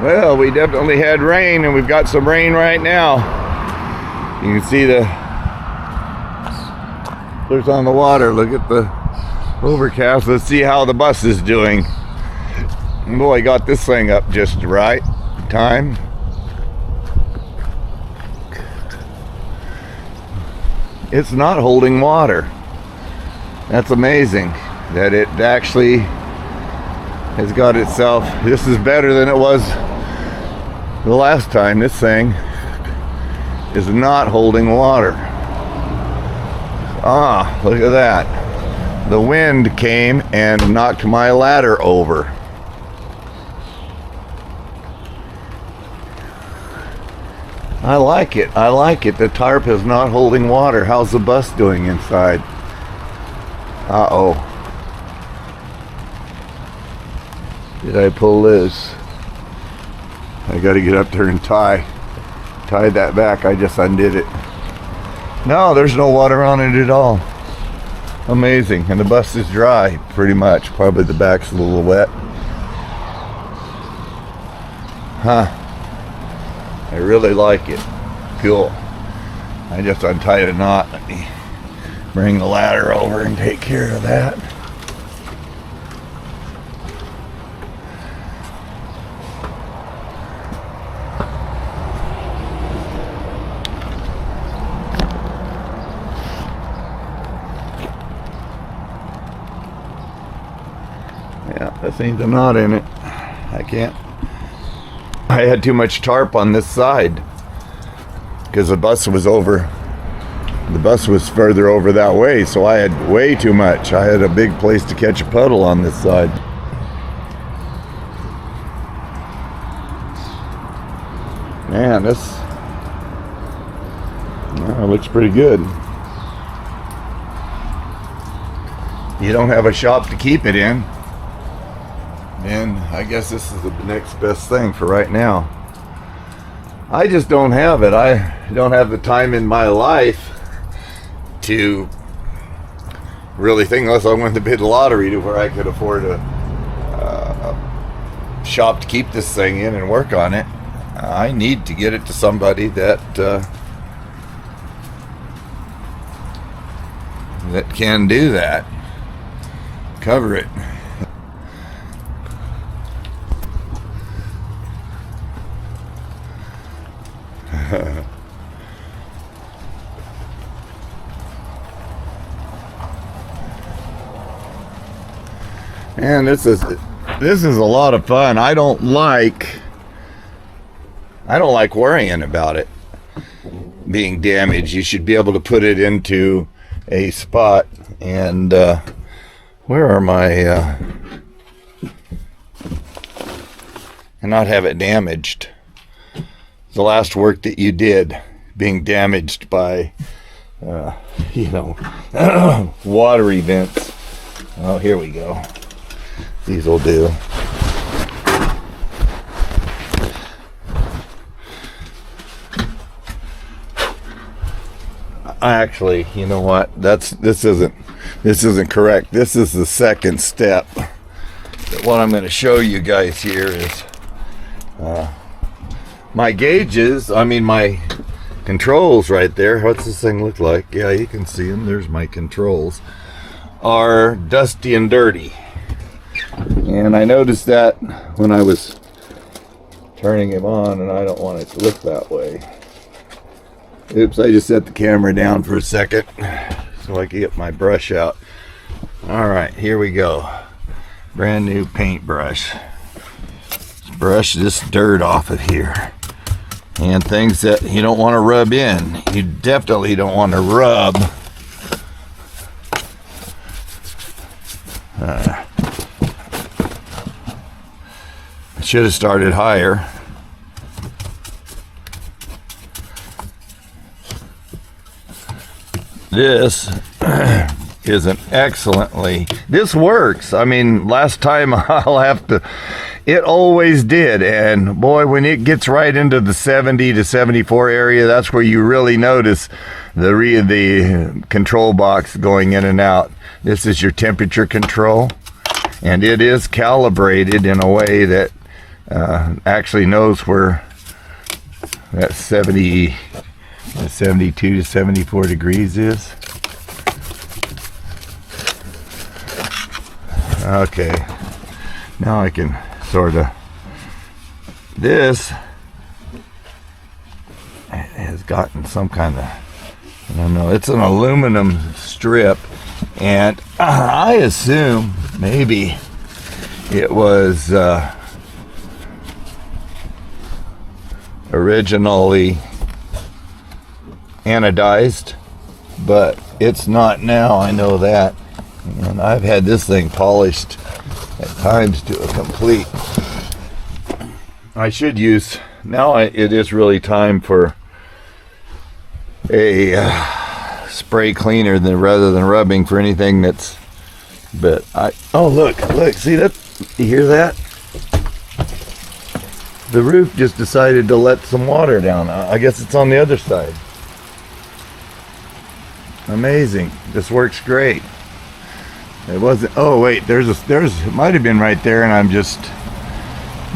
Well, we definitely had rain, and we've got some rain right now. You can see the there's on the water. Look at the overcast. Let's see how the bus is doing. Boy, I got this thing up just right time. It's not holding water. That's amazing that it actually has got itself. This is better than it was the last time. This thing is not holding water. Ah, look at that. The wind came and knocked my ladder over. I like it. I like it. The tarp is not holding water. How's the bus doing inside? Uh-oh. Did I pull this? I got to get up there and tie that back. I just undid it. No, there's no water on it at all. Amazing. And the bus is dry, pretty much. Probably the back's a little wet. Huh. I really like it. Cool. I just untied a knot. Let me bring the ladder over and take care of that. Yeah, that seems a knot in it. I had too much tarp on this side because the bus was further over that way, so I had way too much. I had a big place to catch a puddle on this side. Man, this looks pretty good. You don't have a shop to keep it in, and I guess this is the next best thing for right now. I just don't have it. I don't have the time in my life to really think, unless I won the bid lottery, to where I could afford a shop to keep this thing in and work on it. I need to get it to somebody that can do that. Cover it. And this is a lot of fun. I don't like worrying about it being damaged. You should be able to put it into a spot. And where are my and not have it damaged. The last work that you did being damaged by water events. Oh, here we go. These will do. Actually, you know what? This isn't correct. This is the second step. But what I'm going to show you guys here is my gauges. My controls right there. What's this thing look like? Yeah, you can see them. There's my controls. Are dusty and dirty. And I noticed that when I was turning him on, and I don't want it to look that way. Oops, I just set the camera down for a second so I can get my brush out. Alright, here we go. Brand new paintbrush. Let's brush this dirt off of here. And things that you don't want to rub in. You definitely don't want to rub. Should have started higher. This is an excellently. This works. Last time it always did. And boy, when it gets right into the 70 to 74 area, that's where you really notice the control box going in and out. This is your temperature control, and it is calibrated in a way that actually knows where that 72 to 74 degrees is. Okay, now I can sort of, this has gotten some kind of, I don't know, it's an aluminum strip, and I assume maybe it was originally anodized, but it's not now, I know that. And I've had this thing polished at times to a complete. I should use, now it is really time for a spray cleaner rather than rubbing for anything that's, but oh look, see that, you hear that? The roof just decided to let some water down. I guess it's on the other side. Amazing, this works great. It wasn't, oh wait, it might have been right there and I'm just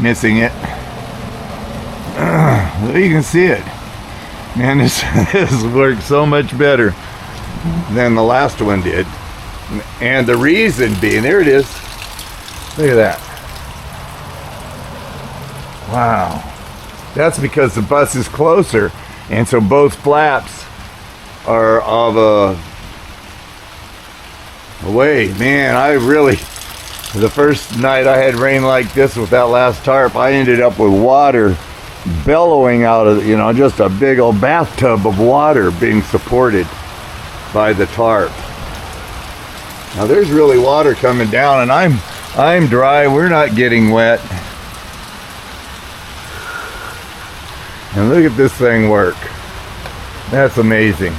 missing it. You can see it. Man, this worked so much better than the last one did. And the reason being, there it is. Look at that. Wow. That's because the bus is closer, and so both flaps are of away. Man, I really, the first night I had rain like this with that last tarp, I ended up with water bellowing out of, just a big old bathtub of water being supported by the tarp. Now there's really water coming down, and I'm dry. We're not getting wet. And look at this thing work. That's amazing.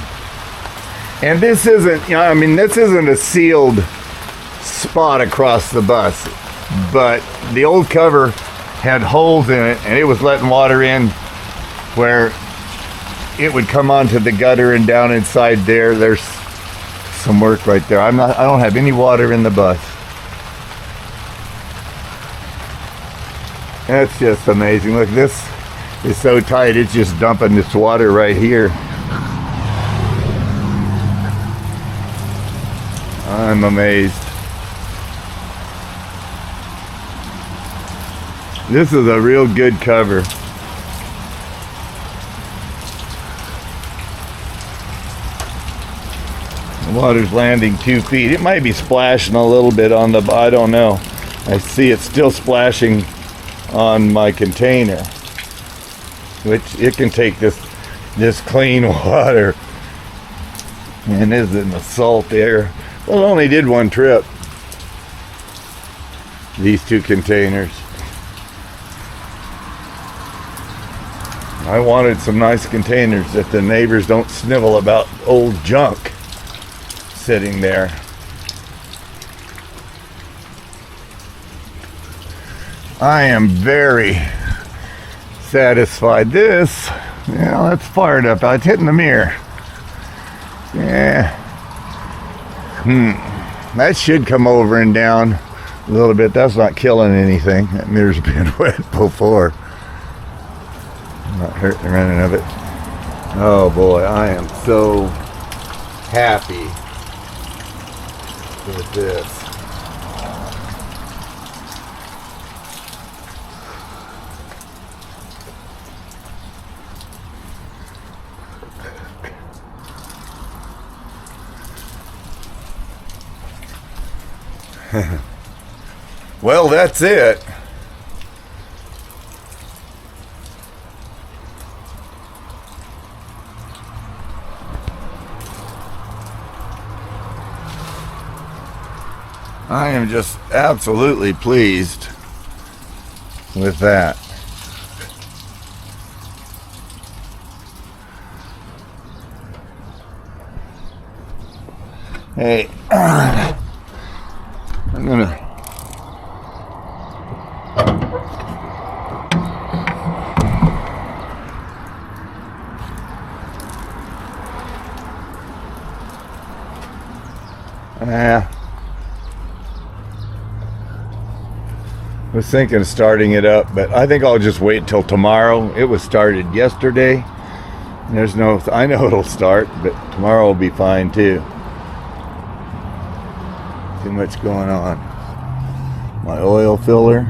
And this isn't, this isn't a sealed spot across the bus, but the old cover had holes in it, and it was letting water in where it would come onto the gutter and down inside there. There's some work right there. I don't have any water in the bus. That's just amazing. Look, this is so tight, it's just dumping this water right here. I'm amazed. This is a real good cover. The water's landing 2 feet. It might be splashing a little bit on the, I don't know. I see it's still splashing on my container, which it can take this clean water and isn't the salt air. Well, it only did one trip, these two containers. I wanted some nice containers that the neighbors don't snivel about old junk sitting there. I am very satisfied. This, that's fired up. It's hitting the mirror. Yeah. That should come over and down a little bit. That's not killing anything. That mirror's been wet before. Not hurting the running of it. Oh boy, I am so happy with this. Well, that's it. I am just absolutely pleased with that. Hey, I'm gonna was thinking of starting it up, but I think I'll just wait till tomorrow. It was started yesterday. I know it'll start, but tomorrow will be fine too. Too much going on. My oil filler,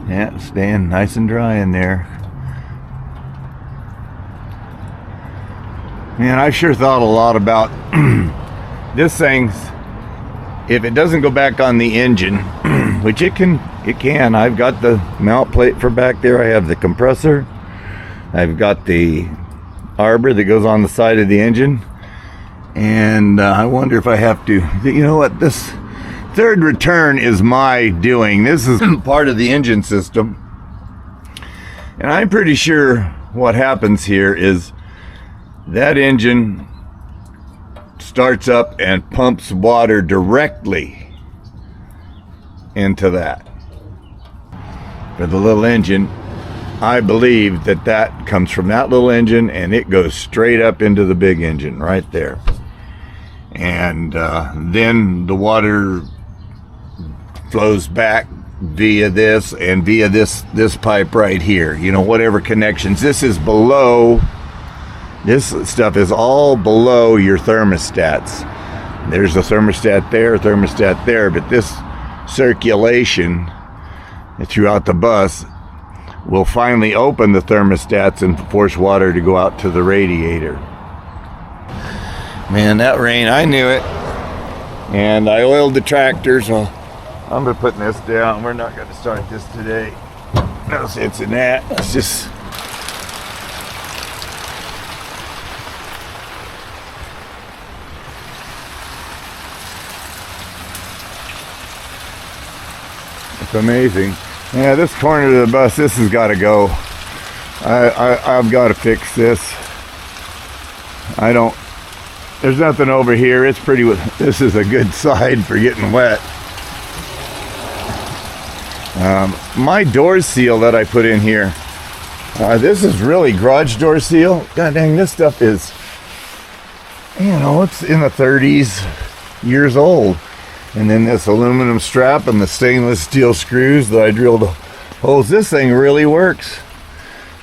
yeah, staying nice and dry in there. Man, I sure thought a lot about this thing's, if it doesn't go back on the engine, which it can. I've got the mount plate for back there. I have the compressor. I've got the arbor that goes on the side of the engine. And I wonder if I have to, you know what, this third return is my doing. This is part of the engine system. And I'm pretty sure what happens here is that engine starts up and pumps water directly into that. For the little engine, I believe that comes from that little engine and it goes straight up into the big engine right there. And then the water flows back via this and via this pipe right here. You know, whatever connections. This is below. This stuff is all below your thermostats. There's a thermostat there, but this circulation throughout the bus will finally open the thermostats and force water to go out to the radiator. Man, that rain, I knew it. And I oiled the tractor, so I'm gonna put this down. We're not gonna start this today. No sense in that. It's just it's amazing. Yeah, this corner of the bus, this has got to go. I've got to fix this. There's nothing over here. It's pretty. This is a good side for getting wet. My door seal that I put in here. This is really garage door seal. God dang, this stuff is, you know, it's in the 30s years old. And then this aluminum strap and the stainless steel screws that I drilled holes. This thing really works.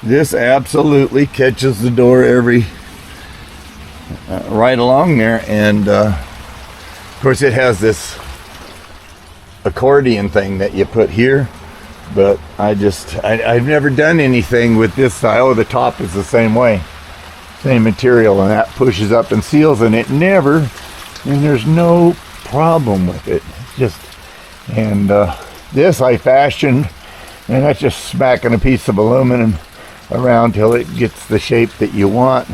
This absolutely catches the door right along there. And of course it has this accordion thing that you put here. But I've never done anything with this style. The top is the same way. Same material, and that pushes up and seals, and there's no problem with it. This I fashioned, and that's just smacking a piece of aluminum around till it gets the shape that you want,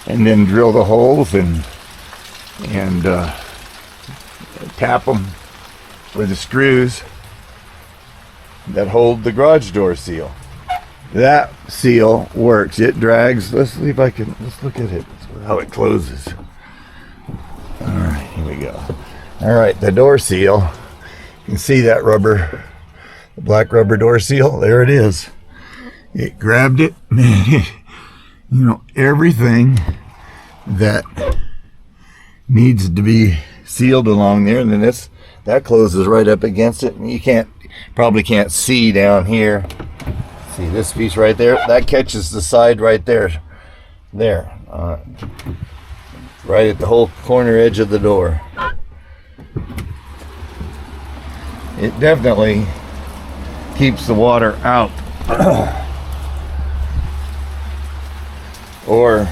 and then drill the holes and tap them with the screws that hold the garage door seal. That seal works. It drags. Let's look at it, how it closes. All right, here we go. All right, the door seal, you can see that rubber, the black rubber door seal, there it is. It grabbed it, man, you know, everything that needs to be sealed along there, and then that closes right up against it, and you probably can't see down here. See this piece right there? That catches the side right there. Right at the whole corner edge of the door. It definitely keeps the water out. Or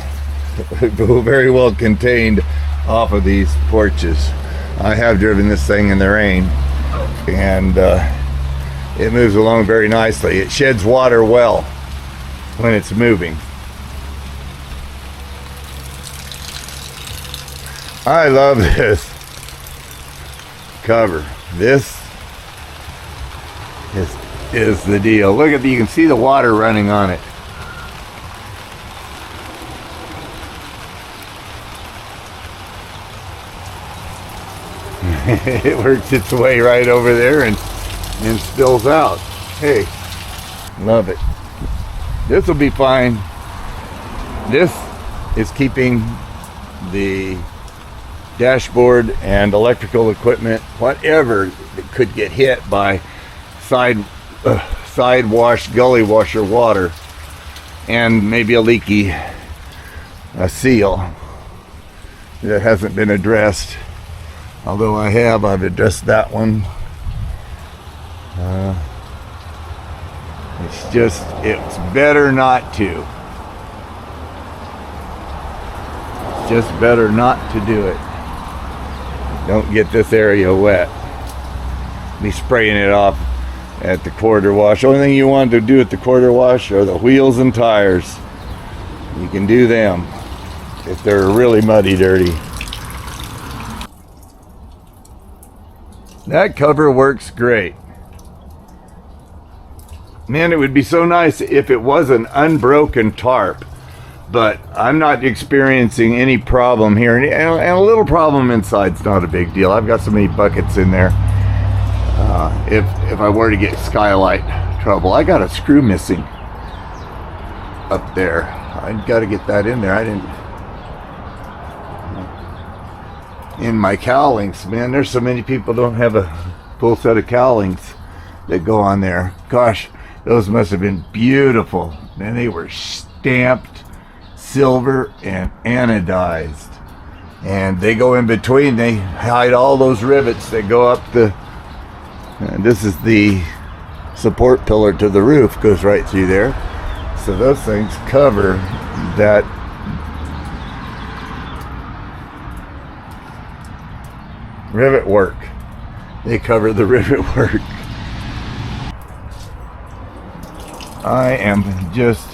very well contained off of these porches. I have driven this thing in the rain, and it moves along very nicely. It sheds water well when it's moving. I love this cover. This is the deal. Look at you can see the water running on it. It works its way right over there and spills out. Hey, love it. This will be fine. This is keeping the dashboard and electrical equipment, whatever that could get hit by side wash, gully washer water, and maybe a leaky seal that hasn't been addressed. Although I've addressed that one. It's better not to. It's just better not to do it. Don't get this area wet. Be spraying it off at the quarter wash. Only thing you want to do at the quarter wash are the wheels and tires. You can do them if they're really muddy dirty. That cover works great. Man, it would be so nice if it was an unbroken tarp, but I'm not experiencing any problem here, and a little problem inside's not a big deal. I've got so many buckets in there. If I were to get skylight trouble, I got a screw missing up there. I've got to get that in there. I didn't. In my cowlings, man, there's so many people don't have a full set of cowlings that go on there. Gosh, those must have been beautiful. Man, they were stamped silver and anodized. And they go in between, they hide all those rivets that go up the, this is the support pillar to the roof, goes right through there. So those things cover that rivet work. They cover the rivet work. I am just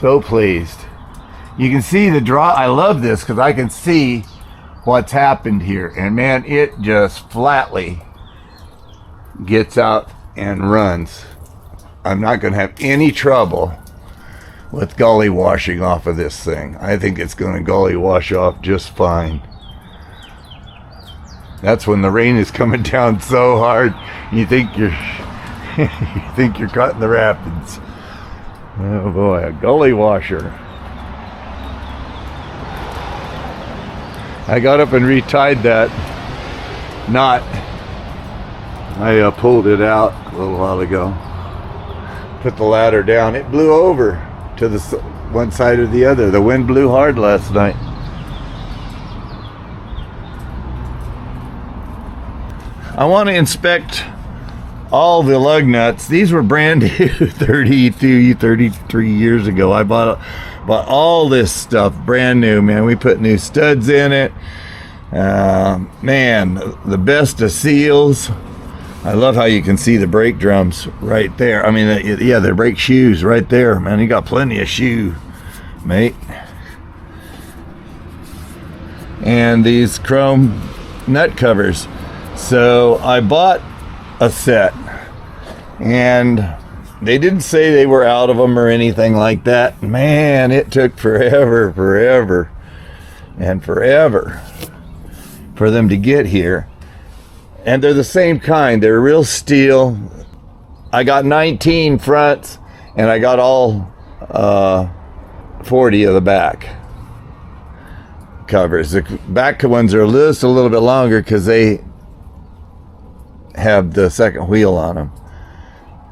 so pleased. You can see the draw. I love this because I can see what's happened here. And man, it just flatly gets out and runs. I'm not going to have any trouble with gully washing off of this thing. I think it's going to gully wash off just fine. That's when the rain is coming down so hard, you think you're caught in the rapids. Oh boy, a gully washer. I got up and retied that knot. I pulled it out a little while ago. Put the ladder down. It blew over to the one side or the other. The wind blew hard last night. I want to inspect all the lug nuts. These were brand new 32, 33 years ago. I bought all this stuff brand new, man. We put new studs in it. Man, the best of seals. I love how you can see the brake drums right there. I mean, yeah, the brake shoes right there. Man, you got plenty of shoe, mate. And these chrome nut covers. So I bought a set, and they didn't say they were out of them or anything like that. Man, it took forever for them to get here. And they're the same kind. They're real steel. I got 19 fronts, and I got all 40 of the back covers. The back ones are just a little bit longer because they have the second wheel on them.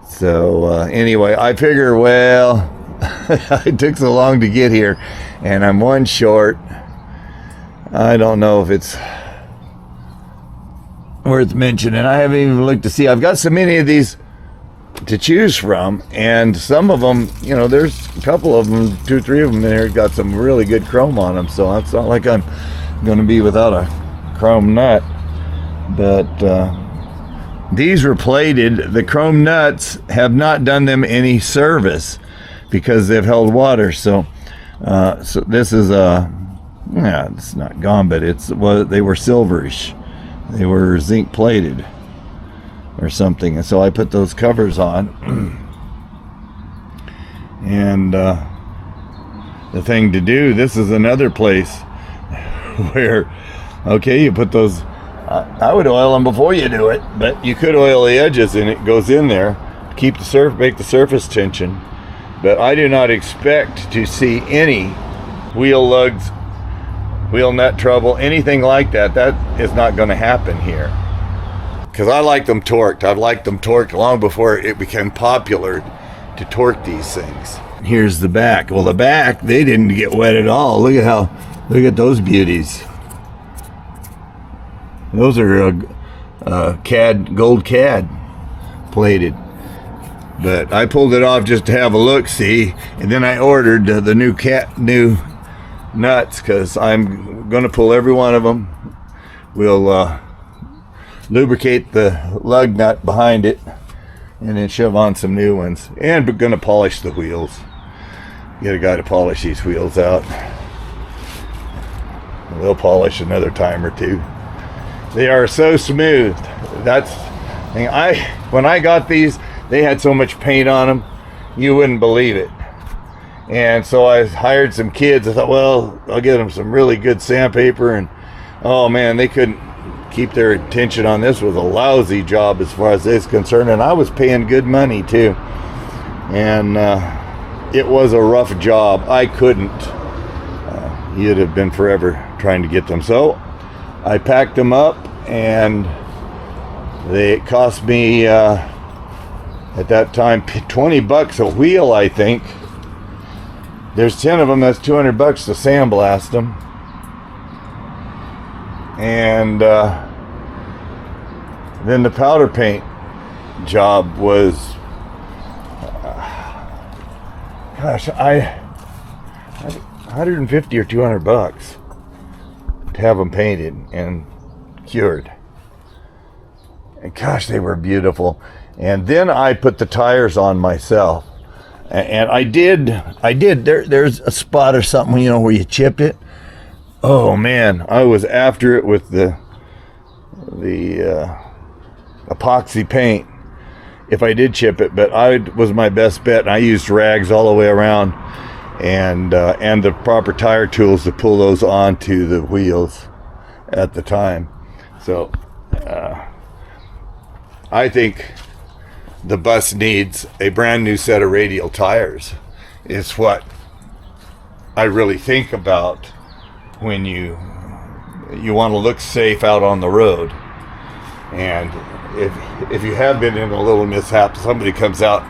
So anyway, I figure, well, it took so long to get here, and I'm one short. I don't know if it's worth mentioning. I haven't even looked to see. I've got so many of these to choose from, and some of them, you know, there's a couple of them, 2 or 3 of them in there got some really good chrome on them, so it's not like I'm going to be without a chrome nut. But these were plated. The chrome nuts have not done them any service because they've held water. So this is yeah, it's not gone, but they were silverish. They were zinc plated or something. And so I put those covers on. And the thing to do, this is another place where, okay, you put those, I would oil them before you do it, but you could oil the edges and it goes in there to keep make the surface tension. But I do not expect to see any wheel lugs, wheel nut trouble, anything like that. That is not going to happen here. because I like them torqued. I've liked them torqued long before it became popular to torque these things. Here's the back. Well, the back, they didn't get wet at all. Look at those beauties. Those are gold cad plated. But I pulled it off just to have a look, see, and then I ordered the new nuts, because I'm going to pull every one of them. We'll lubricate the lug nut behind it, and then shove on some new ones. And we're going to polish the wheels. Get a guy to polish these wheels out. We'll polish another time or two. They are so smooth. When I got these, they had so much paint on them, you wouldn't believe it. And so I hired some kids. I thought, well, I'll get them some really good sandpaper, and oh man, they couldn't keep their attention on this. It was a lousy job as far as this is concerned, and I was paying good money too. And it was a rough job. I couldn't. You'd have been forever trying to get them. So I packed them up, and they cost me at that time $20 a wheel, I think. There's 10 of them. That's $200 to sandblast them. And then the powder paint job was, gosh, $150 or $200 to have them painted and cured. And gosh, they were beautiful. And then I put the tires on myself. And I did. There's a spot or something, where you chipped it. Oh man, I was after it with the epoxy paint, if I did chip it, but I was my best bet. And I used rags all the way around, and the proper tire tools to pull those onto the wheels at the time. So I think the bus needs a brand new set of radial tires. Is what I really think about when you want to look safe out on the road. And if you have been in a little mishap, somebody comes out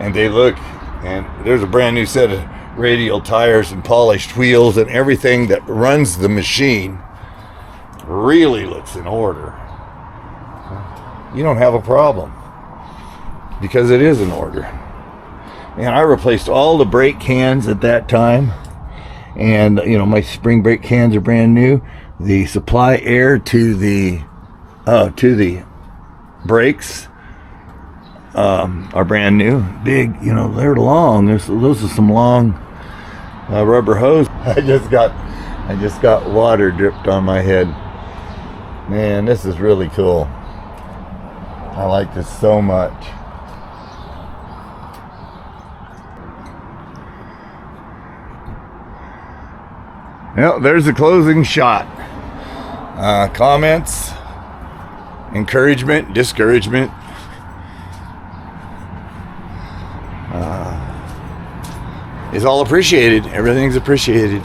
and they look, and there's a brand new set of radial tires and polished wheels, and everything that runs the machine really looks in order, you don't have a problem, because it is in order. And I replaced all the brake cans at that time, and my spring brake cans are brand new. The supply air to the brakes are brand new. Big, they're long. Those are some long rubber hose. I just got water dripped on my head. Man, this is really cool. I like this so much. Well, there's the closing shot. Comments, encouragement, discouragement. Is all appreciated. Everything's appreciated.